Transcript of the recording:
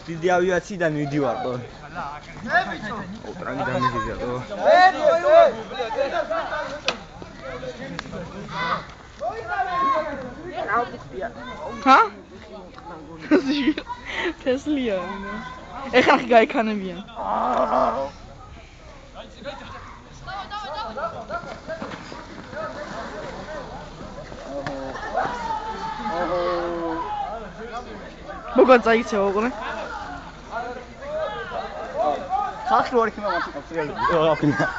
დიდი ავიაციიდან მიდივარყო. ტრანგიდან მიდიარყო. ჰა? Tesla. ეხლა ხი გაიქანებიან. როგორ წაიქცევა უყურე? ხალხი ვარ იქნება მაშინ ოფიციალურად.